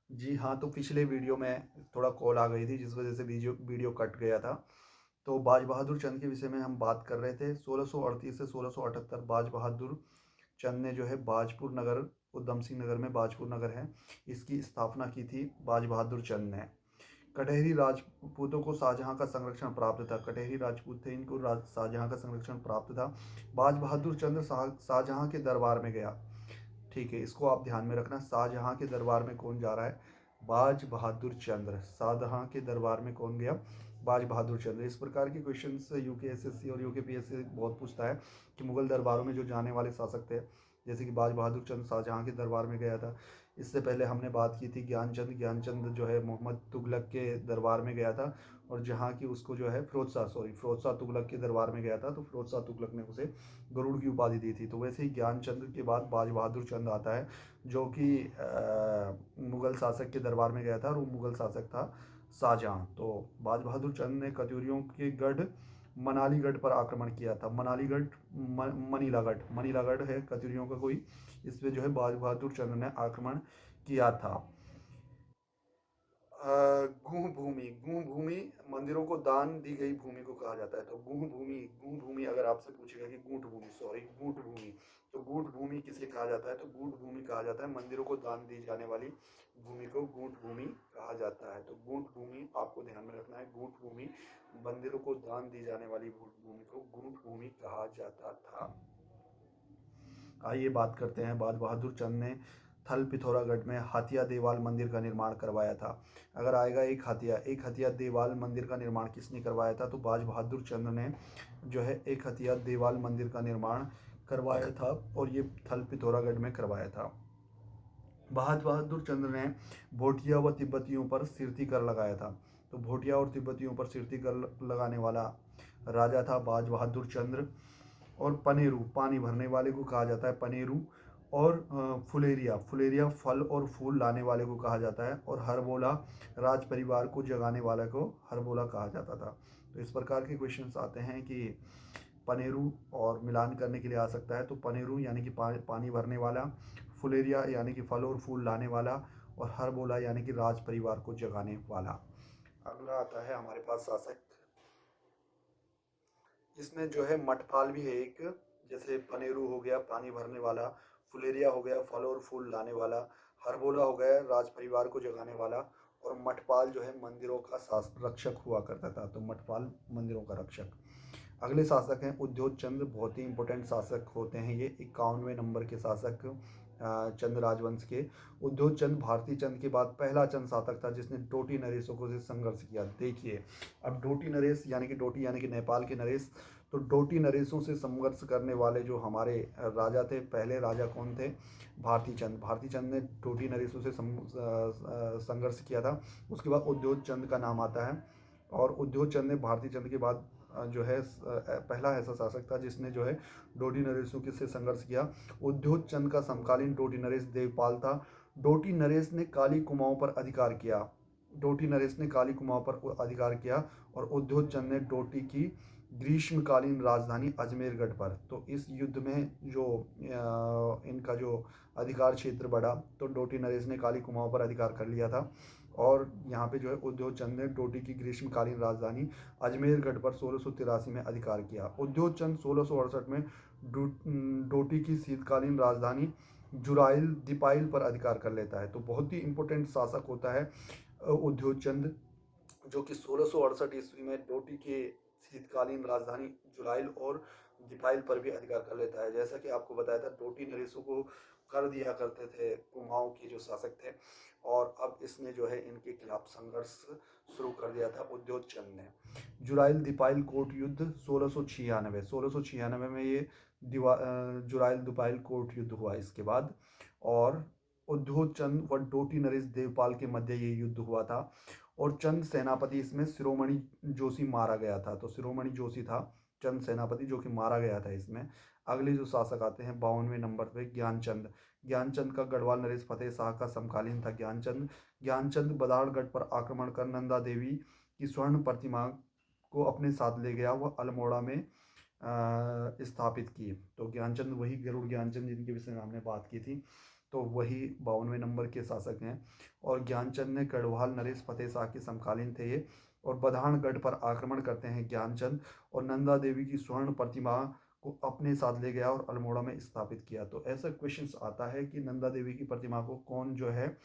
जी हाँ, तो पिछले वीडियो में थोड़ा कॉल आ गई थी जिस वजह से वीडियो वीडियो कट गया था। तो बाज बहादुर चंद के विषय में हम बात कर रहे थे। 1638 से 1678 बाज बहादुर चंद ने जो है बाजपुर नगर, उधम सिंह नगर में बाजपुर नगर है, इसकी स्थापना की थी बाज बहादुर चंद ने। कटहरी राजपूतों को शाहजहां का संरक्षण प्राप्त था। कटहरी राजपूत थे, इनको शाहजहां का संरक्षण प्राप्त था। बाज बहादुर चंद शाहजहां के दरबार में गया। ठीक है, इसको आप ध्यान में रखना। शाहजहां के दरबार में कौन जा रहा है? बाज बहादुर चंद्र। शाहजहां के दरबार में कौन गया? बाज बहादुर चंद्र। इस प्रकार के क्वेश्चंस यूके एसएससी और यूके पीएससी बहुत पूछता है कि मुगल दरबारों में जो जाने वाले शासक थे, जैसे कि बाज बहादुर चंद्र शाहजहां के दरबार में गया था। इससे पहले हमने बात की थी ज्ञानचंद। ज्ञानचंद जो है मोहम्मद तुगलक के दरबार में गया था, और जहाँ की उसको जो है फिरोज शाह तुगलक के दरबार में गया था, तो फिरोज शाह तुगलक ने उसे गरुड़ की उपाधि दी थी। तो वैसे ही ज्ञानचंद के बाद बाज बहादुर चंद आता है, जो कि मुगल शासक के दरबार में गया था, और वो मुगल शासक था शाहजहां। तो बाज बहादुर चंद ने कत्यूरियों के गढ़ मनालीगढ़ पर आक्रमण किया था। मनालीगढ़ मनीलागढ़ है कत्यूरियों का कोई, इस पे जो है बाज बहादुर चंद ने आक्रमण किया था। गुह भूमि मंदिरों को दान दी गई भूमि को कहा जाता है। तो गुह भूमि अगर आपसे पूछेगा कि गूढ़ भूमि, सॉरी गूढ़ भूमि, तो गूढ़ भूमि किसे कहा जाता है? तो गूढ़ भूमि कहा जाता है मंदिरों को दान दी जाने वाली भूमि को गूढ़ भूमि कहा जाता है। तो गूढ़ भूमि आपको ध्यान में रखना है। गूढ़ भूमि मंदिरों को दान दी जाने वाली भूमि को गूढ़ भूमि कहा जाता था। आइए बात करते हैं, बाज बहादुर चंद ने थल पिथौरागढ़ में हाथिया देवाल मंदिर का निर्माण करवाया था। अगर आएगा एक हथिया देवाल मंदिर का निर्माण किसने करवाया था? तो बाज बहादुर चंद ने जो है एक हथिया देवाल मंदिर का निर्माण करवाया था, और ये थल पिथौरागढ़ में करवाया था। बाज बहादुर चंद ने भोटिया व तिब्बतियों पर सिरती कर लगाया था। तो भोटिया और तिब्बतियों पर सिरती कर लगाने वाला राजा था बाज बहादुर चंद्र। और पनेरू, पानी भरने वाले को कहा जाता है पनेरू। और फुलेरिया, फुलेरिया फल और फूल लाने वाले को कहा जाता है। और हरबोला, राज परिवार को जगाने वाले को हरबोला कहा जाता था। तो इस प्रकार के क्वेश्चंस आते हैं कि पनेरू और मिलान करने के लिए आ सकता है। तो पनेरू यानी कि पानी भरने वाला, फुलेरिया यानी कि फल और फूल लाने वाला, और हरबोला यानी कि राज परिवार को जगाने वाला। अगला आता है हमारे पास शासक। इसमें जो है मटपाल भी है एक, जैसे पनेरू हो गया पानी भरने वाला, फुलेरिया हो गया फल और फूल लाने वाला, हरबोला हो गया राज परिवार को जगाने वाला, और मटपाल जो है मंदिरों का रक्षक हुआ करता था। तो मटपाल मंदिरों का रक्षक। अगले शासक हैं उद्योग चंद्र। बहुत ही इंपॉर्टेंट शासक होते हैं ये, 51वें नंबर के शासक चंद राजवंश के। उद्योग चंद भारतीय चंद के बाद पहला चंद शासक था जिसने डोटी नरेशों को से संघर्ष किया। देखिए, अब डोटी नरेश यानी कि डोटी यानी कि नेपाल के नरेश। तो डोटी नरेशों से संघर्ष करने वाले जो हमारे राजा थे, पहले राजा कौन थे? भारती चंद। भारती चंद ने डोटी नरेशों से संघर्ष किया था। उसके बाद उद्योग चंद का नाम आता है, और उद्योग चंद ने भारती चंद के बाद जो है पहला ऐसा शासक था जिसने जो है डोटी नरेशों के से संघर्ष किया। उद्योग चंद का समकालीन डोटी नरेश देवपाल था। डोटी नरेश ने काली कुमाऊं पर अधिकार किया। डोटी नरेश ने काली कुमाऊं पर अधिकार किया, और उद्योग चंद ने डोटी की ग्रीष्मकालीन राजधानी अजमेरगढ़ पर। तो इस युद्ध में जो इनका जो अधिकार क्षेत्र बढ़ा, तो डोटी नरेश ने काली कुमाऊं पर अधिकार कर लिया था। और यहाँ पे जो है उद्योग चंद ने डोटी की ग्रीष्मकालीन राजधानी अजमेरगढ़ पर 1683 में अधिकार किया। उद्योग चंद 1668 में डोटी की शीतकालीन राजधानी जुराइल दिपाइल पर अधिकार कर लेता है। तो बहुत ही इंपॉर्टेंट शासक होता है उद्योग चंद, जो कि 1668 ईस्वी में डोटी के शीतकालीन राजधानी जुराइल और दिपाइल पर भी अधिकार कर लेता है। जैसा कि आपको बताया था, डोटी नरेशों को कर दिया करते थे कुमाऊं के जो शासक थे, और अब इसने जो है इनके खिलाफ संघर्ष शुरू कर दिया था उद्योग चंद ने। जुराइल दिपाइल कोर्ट युद्ध 1696 में ये जुराइल दिपाइल कोर्ट युद्ध हुआ इसके बाद। और उद्योग चंद व डोटी नरेश देवपाल के मध्य ये युद्ध हुआ था। और चंद सेनापति, इसमें शिरोमणि जोशी मारा गया था। तो शिरोमणि जोशी था चंद सेनापति जो कि मारा गया था इसमें। अगले जो शासक आते हैं 52वें नंबर पे ज्ञानचंद। ज्ञानचंद का गढ़वाल नरेश फतेह शाह का समकालीन था ज्ञानचंद। ज्ञानचंद बदाड़गढ़ पर आक्रमण कर नंदा देवी की स्वर्ण प्रतिमा को अपने साथ ले गया, वह अल्मोड़ा में स्थापित की। तो ज्ञानचंद वही गरुड़ ज्ञानचंद जिनके विषय में हमने बात की थी। तो वही 52वें नंबर के शासक हैं। और ज्ञानचंद ने गढ़वाल नरेश फतेह शाह के समकालीन थे ये। और बधानगढ़ पर आक्रमण करते हैं ज्ञानचंद, और नंदा देवी की स्वर्ण प्रतिमा को अपने साथ ले गया और अल्मोड़ा में स्थापित किया। तो ऐसा क्वेश्चंस आता है कि नंदा देवी की प्रतिमा को कौन जो है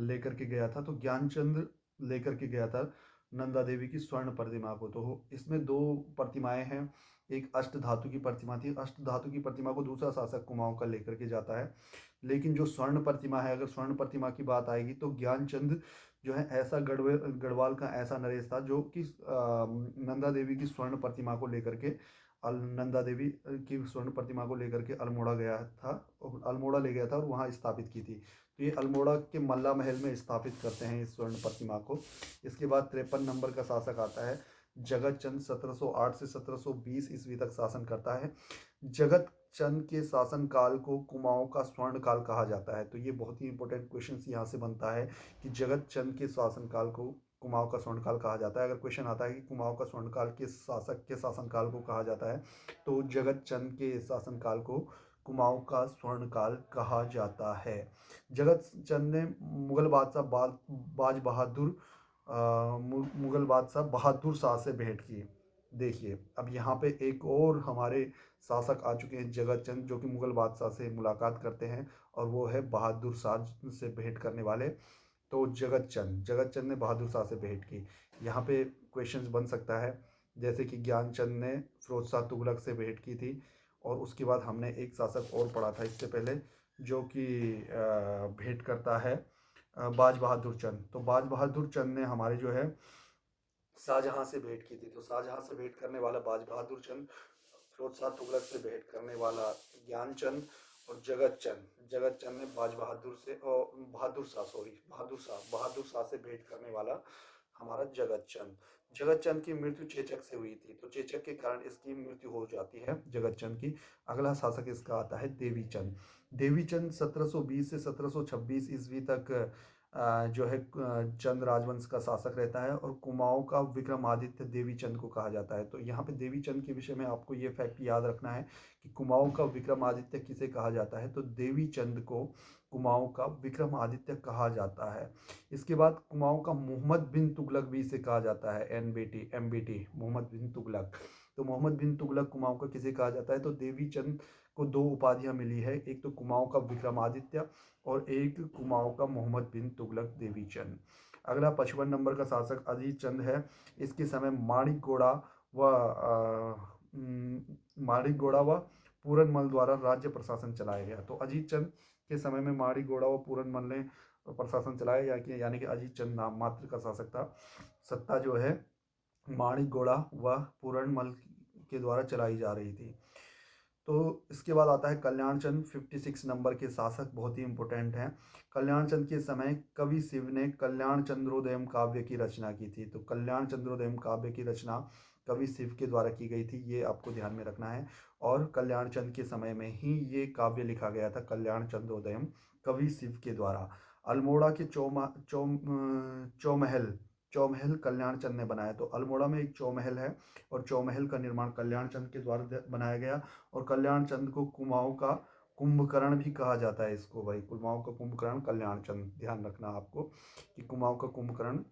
लेकर के गया था। तो ज्ञानचंद लेकर के गया था नंदा देवी की स्वर्ण प्रतिमा को। तो इसमें दो प्रतिमाएं हैं, एक अष्ट धातु की प्रतिमा थी, अष्ट धातु की प्रतिमा को दूसरा शासक कुमाऊं का लेकर के जाता है। लेकिन जो स्वर्ण प्रतिमा है, अगर स्वर्ण प्रतिमा की बात आएगी तो ज्ञानचंद जो है ऐसा गढ़वाल का ऐसा नरेश था जो कि नंदा देवी की स्वर्ण प्रतिमा को लेकर के नंदा देवी की स्वर्ण प्रतिमा को लेकर के अल्मोड़ा गया था, और अल्मोड़ा ले गया था और वहाँ स्थापित की थी। तो ये अल्मोड़ा के मल्ला महल में स्थापित करते हैं इस स्वर्ण प्रतिमा को। इसके बाद 53 नंबर का शासक आता है जगत चंद। 1708 से 1720 ईस्वी तक शासन करता है। जगत चंद के शासन काल को कुमाऊं का स्वर्ण काल कहा जाता है। तो ये बहुत ही इंपॉर्टेंट क्वेश्चन यहाँ से बनता है कि जगत चंद के शासन काल को कुमाऊं का स्वर्ण काल कहा जाता है। अगर क्वेश्चन आता है कि कुमाऊं का स्वर्ण काल किस शासक के शासन काल को कहा जाता है, तो जगत चंद के शासन काल को कुमाऊं का स्वर्ण काल कहा जाता है। जगत चंद ने मुगल बादशाह बाज बहादुर मुगल बादशाह बहादुर शाह से भेंट की। देखिए अब यहाँ पे एक और हमारे शासक आ चुके हैं जगत चंद, जो कि मुगल बादशाह से मुलाकात करते हैं, और वो है बहादुर शाह से भेंट करने वाले। तो जगत चंद ने बहादुर शाह से भेंट की। यहाँ पे क्वेश्चंस बन सकता है, जैसे कि ज्ञानचंद ने फिरोज शाह तुगलक से भेंट की थी। और उसके बाद हमने एक शासक और पढ़ा था इससे पहले, जो कि भेंट करता है बाज बहादुर चंद। तो बाज बहादुर चंद ने हमारे जो है शाहजहां से भेंट की थी। तो शाहजहां से भेंट करने वाला बाज बहादुर चंद, फिरोज शाह तुगलक से भेंट करने वाला ज्ञानचंद, और जगत चंद ने बाज बहादुर से और बहादुर शाह से भेंट करने वाला हमारा जगत चंद की मृत्यु चेचक से हुई थी। तो चेचक के कारण इसकी मृत्यु हो जाती है जगत चंद की। अगला शासक इसका आता है देवी चंद 1720 से 1726 ईस्वी तक जो है चंद राजवंश का शासक रहता है, और कुमाऊं का विक्रमादित्य देवी चंद को कहा जाता है। तो यहाँ पे देवी चंद के विषय में आपको ये फैक्ट याद रखना है कि कुमाऊं का विक्रमादित्य किसे कहा जाता है, तो देवी चंद को कुमाऊं का विक्रमादित्य कहा जाता है। इसके बाद कुमाऊं का मोहम्मद बिन तुगलक भी इसे कहा जाता है, MBT मोहम्मद बिन तुगलक। तो मोहम्मद बिन तुगलक कुमाऊं का किसे कहा जाता है, तो देवी चंद को दो उपाधियां मिली है, एक तो कुमाऊं का विक्रमादित्य और एक कुमाऊं का मोहम्मद बिन तुगलक देवी चंद। अगला 55 नंबर का शासक अजीत चंद है। इसके समय माणिक घोड़ा व पूरनमल द्वारा राज्य प्रशासन चलाया गया। तो अजीत चंद के समय में माणिक घोड़ा व पूरनमल ने प्रशासन चलाया, यानी कि अजीत चंद नाम मात्र का शासक था। सत्ता जो है माणिक घोड़ा व पूरनमल के द्वारा चलाई जा रही थी। तो इसके बाद आता है कल्याण चंद। 56 नंबर के शासक बहुत ही इंपॉर्टेंट हैं। कल्याण चंद के समय कवि शिव ने कल्याण चंद्रोदयम काव्य की रचना की थी। तो कल्याण चंद्रोदयम काव्य की रचना कवि शिव के द्वारा की गई थी, ये आपको ध्यान में रखना है। और कल्याण चंद के समय में ही ये काव्य लिखा गया था, कल्याण चंद्रोदयम, कवि शिव के द्वारा। अल्मोड़ा के चौमहल चौमहल कल्याण चंद ने बनाया। तो अल्मोड़ा में एक चौमहल है, और चौमहल का निर्माण कल्याण चंद के द्वारा बनाया गया। और कल्याण चंद को कुमाऊं का कुंभकर्ण भी कहा जाता है। इसको भाई कुमाऊं का कुंभकर्ण कल्याण चंद, ध्यान रखना आपको कि कुमाऊं का कुंभकर्ण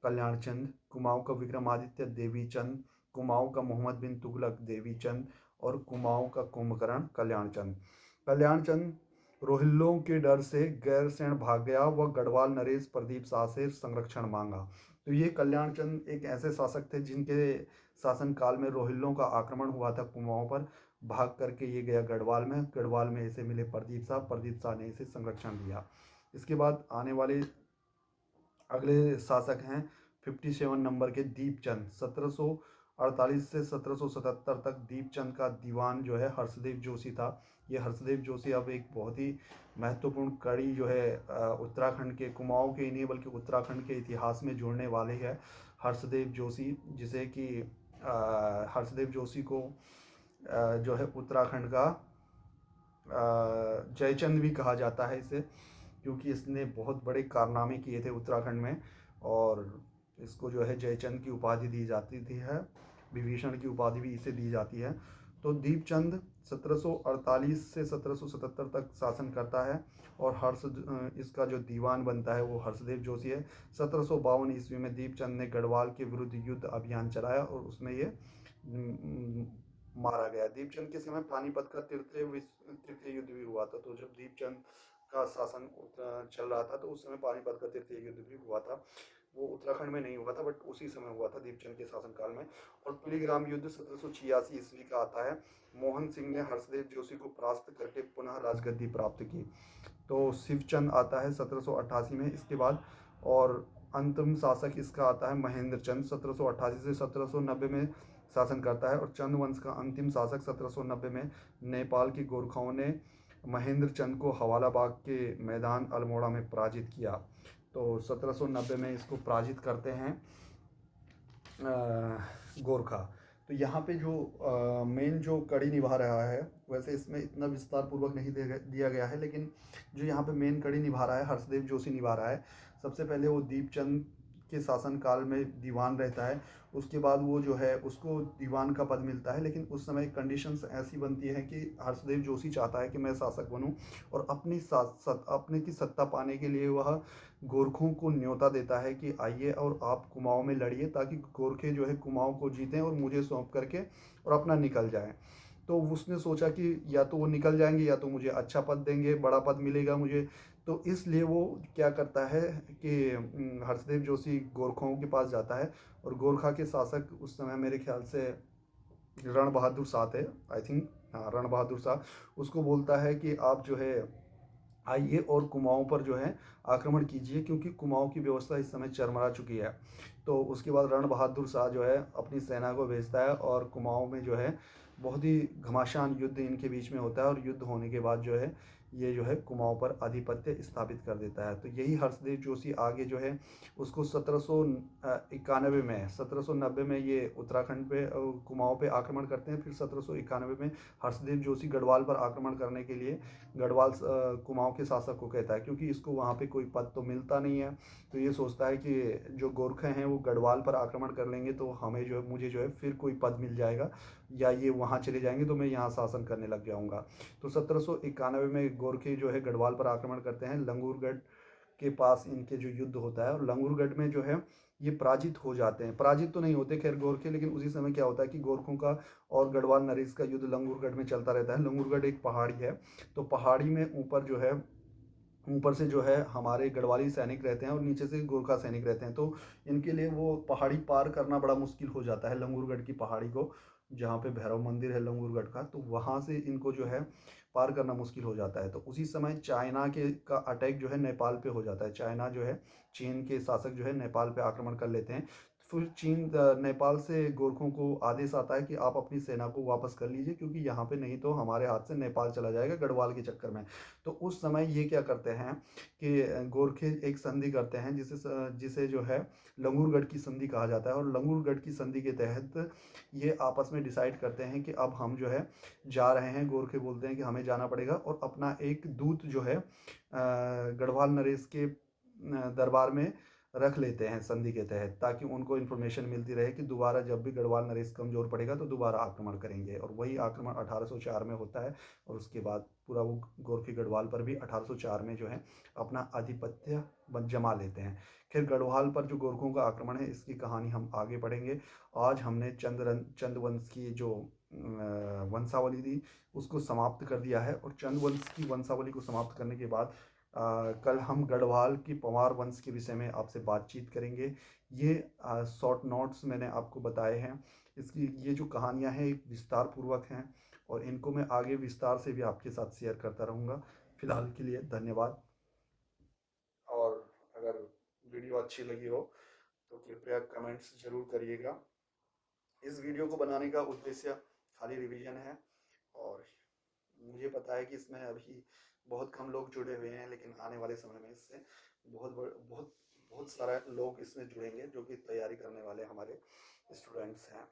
कल्याण चंद, कुमाऊं का विक्रमादित्य देवी चंद, कुमाऊं का मोहम्मद बिन तुगलक देवी चंद, और कुमाऊं का कुंभकर्ण कल्याण चंद। कल्याण चंद रोहिल्लों के डर से गैरसैंण भाग गया व गढ़वाल नरेश प्रदीप शाह से संरक्षण मांगा। तो ये कल्याण चंद एक ऐसे शासक थे जिनके शासन काल में रोहिल्लों का आक्रमण हुआ था कुमाऊं पर। भाग करके ये गया गढ़वाल में इसे मिले प्रदीप शाह ने इसे संरक्षण दिया। इसके बाद आने वाले अगले शासक हैं 57 नंबर के दीपचंद। 1748 से 1777 तक दीपचंद का दीवान जो है हर्षदेव जोशी था। ये हर्षदेव जोशी अब एक बहुत ही महत्वपूर्ण कड़ी जो है उत्तराखंड के, कुमाऊं के ही नहीं बल्कि उत्तराखंड के इतिहास में जोड़ने वाले हैं हर्षदेव जोशी, जिसे कि हर्षदेव जोशी को जो है उत्तराखंड का जयचंद भी कहा जाता है इसे, क्योंकि इसने बहुत बड़े कारनामे किए थे उत्तराखंड में। और इसको जो है जयचंद की उपाधि दी जाती थी है, विभीषण की उपाधि भी इसे दी जाती है। तो दीपचंद 1748 से 1777 तक शासन करता है और इसका जो दीवान बनता है वो हर्षदेव जोशी है। 1752 ईस्वी में दीपचंद ने गढ़वाल के विरुद्ध युद्ध अभियान चलाया और उसमें ये मारा गया। दीपचंद के समय पानीपत का तृतीय युद्ध भी हुआ था। तो जब दीपचंद का शासन चल रहा था तो उस समय पानीपत का तृतीय युद्ध भी हुआ था। वो उत्तराखंड में नहीं हुआ था बट उसी समय हुआ था दीपचंद के शासनकाल में। और पीलीग्राम युद्ध 1786 ईस्वी का आता है। मोहन सिंह ने हर्षदेव जोशी को परास्त करके पुनः राजगद्दी प्राप्त की। तो शिवचंद आता है 1788 में इसके बाद। और अंतिम शासक इसका आता है महेंद्र चंद, 1788 से 1790 में शासन करता है। और चंद वंश का अंतिम शासक 1790 में नेपाल के गोरखाओं ने महेंद्र चंद को हवाला बाग के मैदान अल्मोड़ा में पराजित किया। तो 1790 में इसको पराजित करते हैं गोरखा। तो यहाँ पे जो मेन जो कड़ी निभा रहा है, वैसे इसमें इतना विस्तार पूर्वक नहीं दिया गया है, लेकिन जो यहाँ पे मेन कड़ी निभा रहा है हर्षदेव जोशी निभा रहा है। सबसे पहले वो दीपचंद के शासनकाल में दीवान रहता है, उसके बाद वो जो है उसको दीवान का पद मिलता है। लेकिन उस समय कंडीशंस ऐसी बनती है कि हर्षदेव जोशी चाहता है कि मैं शासक बनूं और अपने की सत्ता पाने के लिए वह गोरखों को न्योता देता है कि आइए और आप कुमाऊं में लड़िए, ताकि गोरखे जो है कुमाऊं को जीतें और मुझे सौंप करके और अपना निकल जाएं। तो उसने सोचा कि या तो वो निकल जाएंगे या तो मुझे अच्छा पद देंगे, बड़ा पद मिलेगा मुझे। तो इसलिए वो क्या करता है कि हर्षदेव जोशी गोरखों के पास जाता है और गोरखा के शासक उस समय मेरे ख्याल से रण बहादुर शाह थे, आई थिंक, हाँ रण बहादुर शाह। उसको बोलता है कि आप जो है आइए और कुमाऊं पर जो है आक्रमण कीजिए, क्योंकि कुमाऊं की व्यवस्था इस समय चरमरा चुकी है। तो उसके बाद रण बहादुर शाह जो है अपनी सेना को भेजता है और कुमाऊं में जो है बहुत ही घमासान युद्ध इनके बीच में होता है। और युद्ध होने के बाद जो है ये जो है कुमाऊं पर आधिपत्य स्थापित कर देता है। तो यही हर्षदेव जोशी आगे जो है उसको 1791 में, 1790 में ये उत्तराखंड पे कुमाऊं पे आक्रमण करते हैं। फिर 1791 में हर्षदेव जोशी गढ़वाल पर आक्रमण करने के लिए गढ़वाल कुमाऊं के शासक को कहता है, क्योंकि इसको वहाँ पे कोई पद तो मिलता नहीं है। तो ये सोचता है कि जो गोरखे हैं वो गढ़वाल पर आक्रमण कर लेंगे तो हमें जो है मुझे जो है फिर कोई पद मिल जाएगा, या ये वहाँ चले जाएंगे तो मैं यहाँ शासन करने लग जाऊँगा। तो 1791 में गोरखे जो है गढ़वाल पर आक्रमण करते हैं। लंगूरगढ़ के पास इनके जो युद्ध होता है और लंगूरगढ़ में जो है ये पराजित हो जाते हैं। पराजित तो नहीं होते खैर गोरखे, लेकिन उसी समय क्या होता है कि गोरखों का और गढ़वाल नरेश का युद्ध लंगूरगढ़ में चलता रहता है। लंगूरगढ़ एक पहाड़ी है, तो पहाड़ी में ऊपर जो है ऊपर से जो है हमारे गढ़वाली सैनिक रहते हैं और नीचे से गोरखा सैनिक रहते हैं। तो इनके लिए वो पहाड़ी पार करना बड़ा मुश्किल हो जाता है, लंगूरगढ़ की पहाड़ी को, जहाँ पे भैरव मंदिर है लंगूरगढ़ का। तो वहाँ से इनको जो है पार करना मुश्किल हो जाता है। तो उसी समय चाइना के का अटैक जो है नेपाल पे हो जाता है। चाइना जो है, चीन के शासक जो है नेपाल पे आक्रमण कर लेते हैं। फिर नेपाल से गोरखों को आदेश आता है कि आप अपनी सेना को वापस कर लीजिए, क्योंकि यहाँ पे नहीं तो हमारे हाथ से नेपाल चला जाएगा गढ़वाल के चक्कर में। तो उस समय ये क्या करते हैं कि गोरखे एक संधि करते हैं जिसे जो है लंगूरगढ़ की संधि कहा जाता है। और लंगूरगढ़ की संधि के तहत ये आपस में डिसाइड करते हैं कि अब हम जो है जा रहे हैं। गोरखे बोलते हैं कि हमें जाना पड़ेगा और अपना एक दूत जो है गढ़वाल नरेश के दरबार में रख लेते हैं संधि के तहत, ताकि उनको इन्फॉर्मेशन मिलती रहे कि दोबारा जब भी गढ़वाल नरेश कमजोर पड़ेगा तो दोबारा आक्रमण करेंगे। और वही आक्रमण 1804 में होता है और उसके बाद पूरा वो गोरखी गढ़वाल पर भी 1804 में जो है अपना आधिपत्य जमा लेते हैं। फिर गढ़वाल पर जो गोरखों का आक्रमण है इसकी कहानी हम आगे पढ़ेंगे। आज हमने चंद वंश की जो वंशावली थी उसको समाप्त कर दिया है। और चंद वंश की वंशावली को समाप्त करने के बाद कल हम गढ़वाल की पंवार वंश के विषय में आपसे बातचीत करेंगे। ये शॉर्ट नोट्स मैंने आपको बताए हैं। इसकी ये जो कहानियाँ हैं एक विस्तार पूर्वक हैं और इनको मैं आगे विस्तार से भी आपके साथ शेयर करता रहूँगा। फिलहाल के लिए धन्यवाद। और अगर वीडियो अच्छी लगी हो तो कृपया कमेंट्स ज़रूर करिएगा। इस वीडियो को बनाने का उद्देश्य खाली रिवीजन है और मुझे पता है कि इसमें अभी बहुत कम लोग जुड़े हुए हैं, लेकिन आने वाले समय में इससे बहुत बहुत सारे लोग इसमें जुड़ेंगे जो कि तैयारी करने वाले हमारे स्टूडेंट्स हैं।